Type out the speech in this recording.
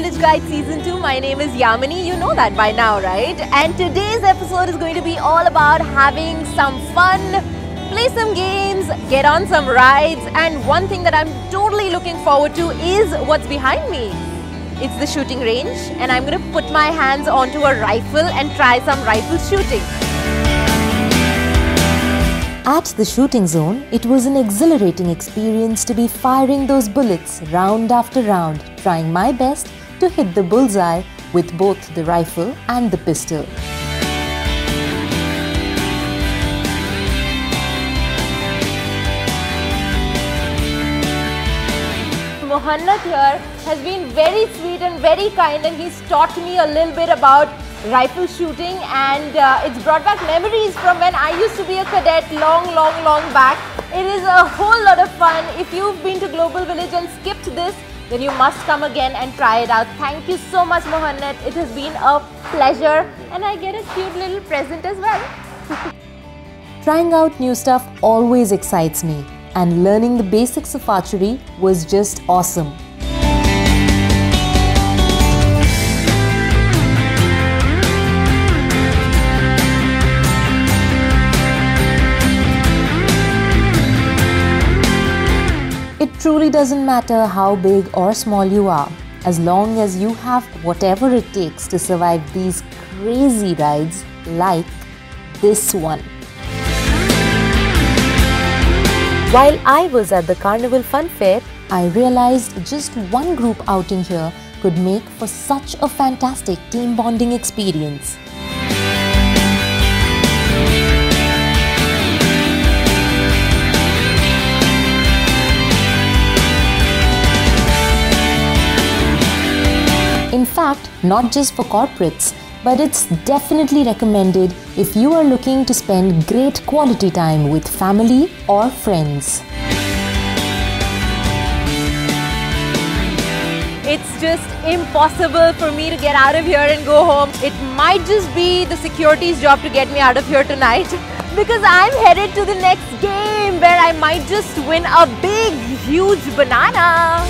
Village Guide Season 2. My name is Yamini, you know that by now, right? And today's episode is going to be all about having some fun, play some games, get on some rides, and one thing that I'm totally looking forward to is what's behind me. It's the shooting range, and I'm going to put my hands onto a rifle and try some rifle shooting. At the shooting zone, it was an exhilarating experience to be firing those bullets round after round, trying my best to hit the bullseye with both the rifle and the pistol. Mohannad here has been very sweet and very kind, and he's taught me a little bit about rifle shooting, and it's brought back memories from when I used to be a cadet long back. It is a whole lot of fun. If you've been to Global Village and skipped this, then you must come again and try it out. Thank you so much, Mohannad. It has been a pleasure, and I get a cute little present as well. Trying out new stuff always excites me, and learning the basics of archery was just awesome. It truly doesn't matter how big or small you are, as long as you have whatever it takes to survive these crazy rides like this one. While I was at the Carnival Fun Fair, I realized just one group outing here could make for such a fantastic team bonding experience. In fact, not just for corporates, but it's definitely recommended if you are looking to spend great quality time with family or friends. It's just impossible for me to get out of here and go home. It might just be the security's job to get me out of here tonight, because I'm headed to the next game where I might just win a big, huge banana.